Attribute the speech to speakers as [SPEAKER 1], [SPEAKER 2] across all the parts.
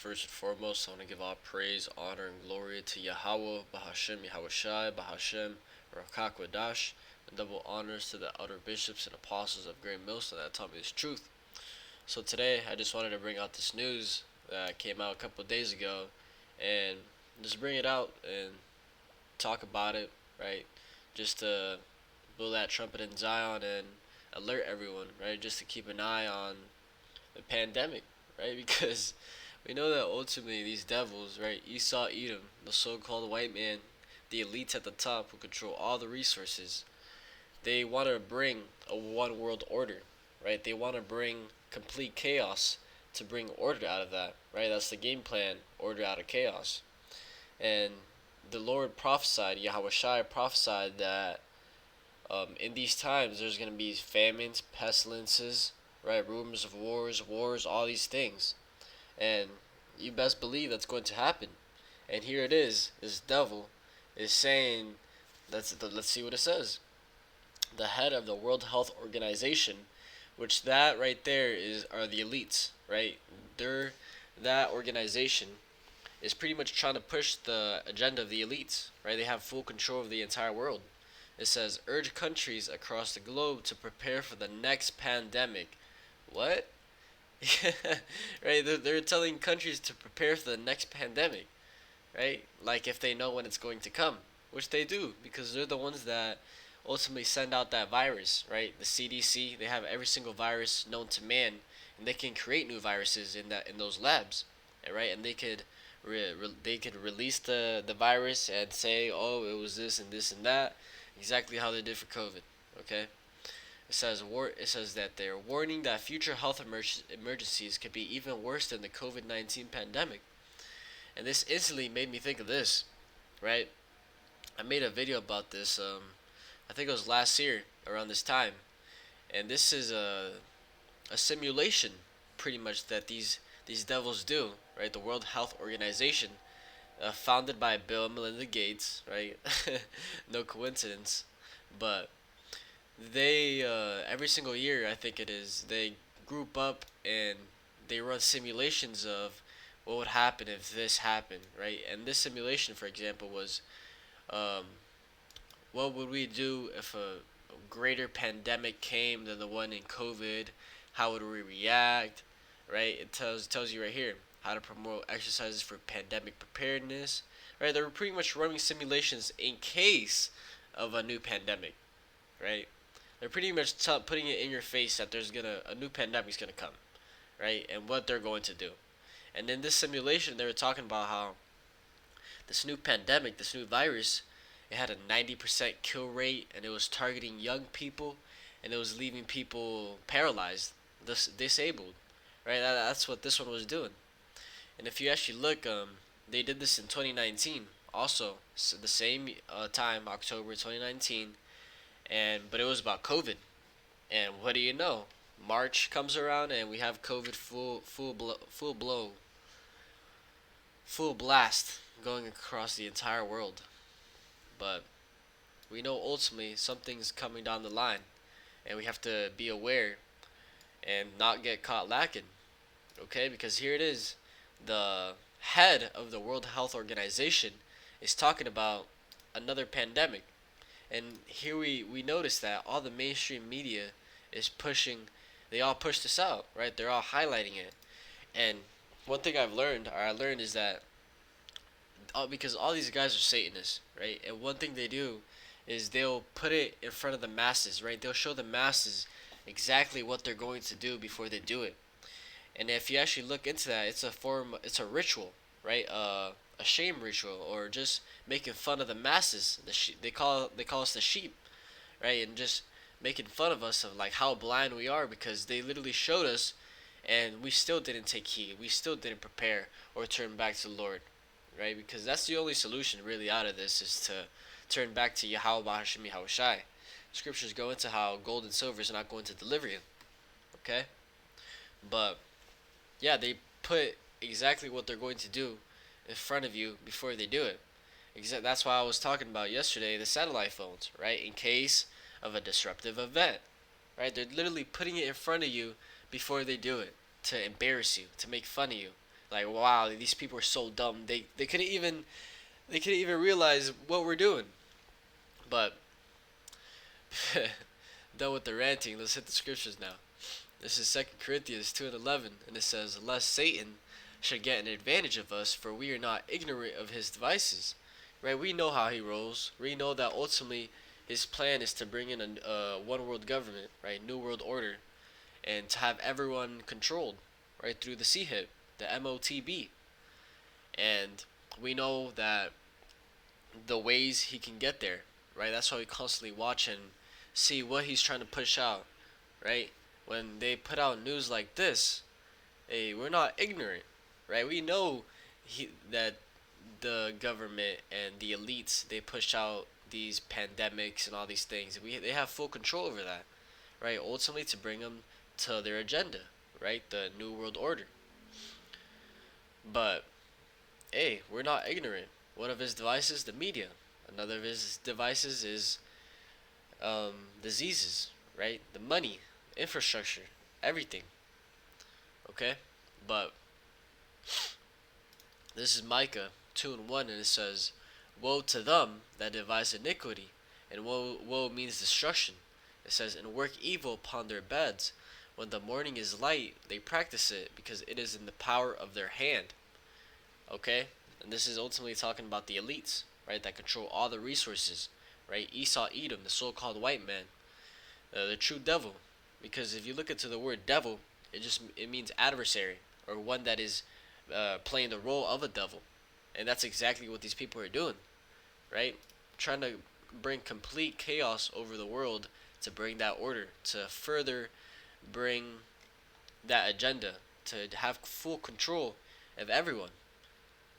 [SPEAKER 1] First and foremost, I want to give all praise, honor, and glory to Yahweh, Bahashem, Yahushai, Bahashem, Rakakwadash, and double honors to the elder bishops and apostles of Great Millstone that taught me this truth. So today, I just wanted to bring out this news that came out a couple of days ago, and just bring it out and talk about it, right? Just to blow that trumpet in Zion and alert everyone, right? Just to keep an eye on the pandemic, right? Because we know that ultimately these devils, right? Esau, Edom, the so-called white man, the elites at the top who control all the resources, they want to bring a one world order, right? They want to bring complete chaos to bring order out of that, right? That's the game plan, order out of chaos. And the Lord prophesied, Yahweh Shai prophesied that in these times there's going to be famines, pestilences, right? Rumors of wars, all these things. And you best believe that's going to happen. And here it is. This devil is saying, let's see what it says. The head of the World Health Organization, which that right there are the elites, right? That organization is pretty much trying to push the agenda of the elites, right? They have full control of the entire world. It says urge countries across the globe to prepare for the next pandemic. What? Right? They're telling countries to prepare for the next pandemic, right? Like if they know when it's going to come, which they do because they're the ones that ultimately send out that virus, right? The CDC, they have every single virus known to man, and they can create new viruses in those labs, right? And they could release the virus and say, oh, it was this and this and that, exactly how they did for COVID. Okay. It says that they're warning that future health emergencies could be even worse than the COVID-19 pandemic. And this instantly made me think of this, right? I made a video about this. I think it was last year around this time, and this is a simulation, pretty much that these devils do, right? The World Health Organization, founded by Bill and Melinda Gates, right? No coincidence, but they every single year I think it is they group up and they run simulations of what would happen if this happened, right? And this simulation, for example, was um, what would we do if a greater pandemic came than the one in COVID? How would we react? Right? It tells you right here how to promote exercises for pandemic preparedness. Right? They're pretty much running simulations in case of a new pandemic. Right? They're pretty much putting it in your face that there's gonna a new pandemic's gonna come, right? And what they're going to do. And in this simulation, they were talking about how this new pandemic, this new virus, it had a 90% kill rate, and it was targeting young people, and it was leaving people paralyzed, disabled, right? That's what this one was doing. And if you actually look, they did this in 2019, also so the same time, October 2019, but it was about COVID. And what do you know? March comes around and we have COVID full blast going across the entire world. But we know ultimately something's coming down the line, and we have to be aware and not get caught lacking. Okay, because here it is, the head of the World Health Organization is talking about another pandemic. And here we notice that all the mainstream media is pushing, they all push this out, right? They're all highlighting it. And one thing I learned is that because all these guys are Satanists, right? And one thing they do is they'll put it in front of the masses, right? They'll show the masses exactly what they're going to do before they do it. And if you actually look into that, it's a ritual, right? A shame ritual, or just making fun of the masses. They call us the sheep, right? And just making fun of us of like how blind we are because they literally showed us, and we still didn't take heed. We still didn't prepare or turn back to the Lord, right? Because that's the only solution really out of this is to turn back to Yahweh Bahashim Yahweh Shai. Scriptures go into how gold and silver is not going to deliver you, okay? But yeah, they put exactly what they're going to do in front of you before they do it. That's why I was talking about yesterday the satellite phones, right? In case of a disruptive event, right? They're literally putting it in front of you before they do it to embarrass you, to make fun of you, Like, wow, these people are so dumb. They couldn't even realize what we're doing. But done with the ranting. Let's hit the scriptures now. This is 2 Corinthians 2:11, and it says, "Lest Satan should get an advantage of us, for we are not ignorant of his devices." Right? We know how he rolls. We know that ultimately his plan is to bring in a one world government, right? New world order, and to have everyone controlled, right? Through the CHIP, the MOTB, and we know that the ways he can get there, right? That's why we constantly watch and see what he's trying to push out, right? When they put out news like this, hey, we're not ignorant, right? We know that the government and the elites, they push out these pandemics and all these things. They have full control over that, right? Ultimately, to bring them to their agenda, right? The New World Order. But hey, we're not ignorant. One of his devices, the media. Another of his devices is diseases, right? The money, infrastructure, everything. Okay, but this is Micah 2:1, and it says, "Woe to them that devise iniquity, and woe means destruction." It says, "And work evil upon their beds. When the morning is light, they practice it, because it is in the power of their hand." Okay, and this is ultimately talking about the elites, right? That control all the resources, right? Esau, Edom, the so-called white man, the true devil. Because if you look into the word devil, it means adversary, or one that is playing the role of a devil, and that's exactly what these people are doing, right? Trying to bring complete chaos over the world to bring that order, to further bring that agenda, to have full control of everyone.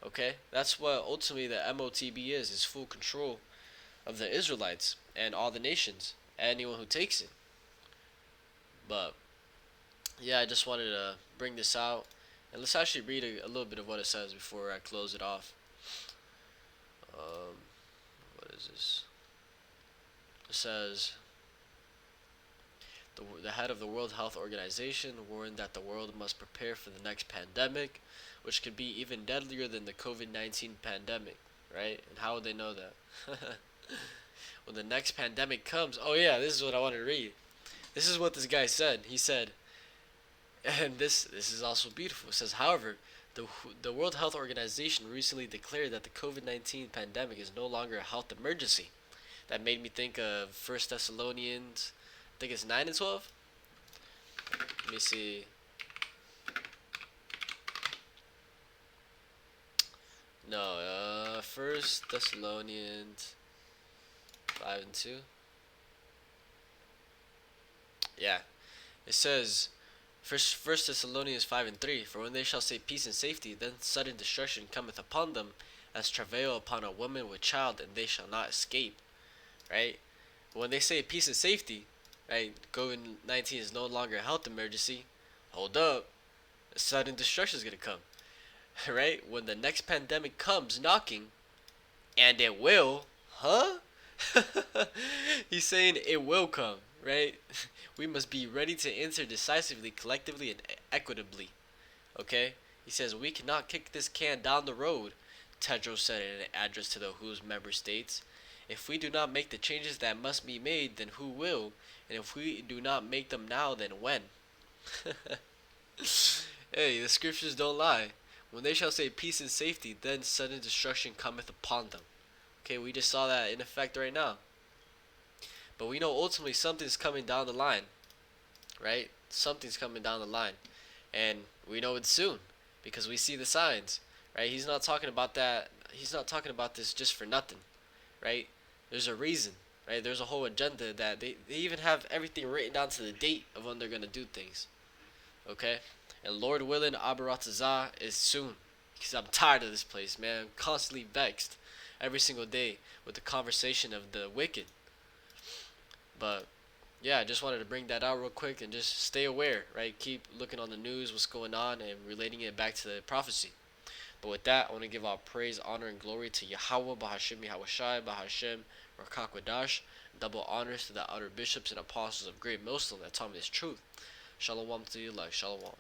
[SPEAKER 1] Okay, that's what ultimately the MOTB is full control of the Israelites and all the nations, anyone who takes it. But yeah, I just wanted to bring this out, and let's actually read a little bit of what it says before I close it off. What is this? It says, the head of the World Health Organization warned that the world must prepare for the next pandemic, which could be even deadlier than the COVID-19 pandemic, right? And how would they know that? When the next pandemic comes, oh yeah, this is what I wanted to read. This is what this guy said. He said, and this is also beautiful. It says, however, the World Health Organization recently declared that the COVID-19 pandemic is no longer a health emergency. That made me think of 1 Thessalonians, I think it's 9 and 12. Let me see. No, 1 Thessalonians 5 and 2. Yeah, it says, First Thessalonians 5 and 3, "For when they shall say peace and safety, then sudden destruction cometh upon them, as travail upon a woman with child, and they shall not escape." Right? When they say peace and safety, right, COVID-19 is no longer a health emergency. Hold up, sudden destruction is gonna come. Right? When the next pandemic comes knocking, and it will, huh? He's saying it will come, right? We must be ready to answer decisively, collectively, and equitably. Okay? He says, "We cannot kick this can down the road," Tedros said in an address to the WHO's member states. "If we do not make the changes that must be made, then who will? And if we do not make them now, then when?" Hey, the scriptures don't lie. When they shall say peace and safety, then sudden destruction cometh upon them. Okay, we just saw that in effect right now. But we know ultimately something's coming down the line, right? Something's coming down the line. And we know it's soon because we see the signs, right? He's not talking about that. He's not talking about this just for nothing, right? There's a reason, right? There's a whole agenda that they even have everything written down to the date of when they're going to do things, okay? And Lord willing, Abaratazah is soon, because I'm tired of this place, man. I'm constantly vexed every single day with the conversation of the wicked. But yeah, I just wanted to bring that out real quick and just stay aware, right? Keep looking on the news, what's going on, and relating it back to the prophecy. But with that, I want to give all praise, honor, and glory to Yahweh, Bahashim, Yahushai, Bahashem, Rakakwadash. Double honors to the outer bishops and apostles of Great Millstone that taught me this truth. Shalom to you, like Shalom.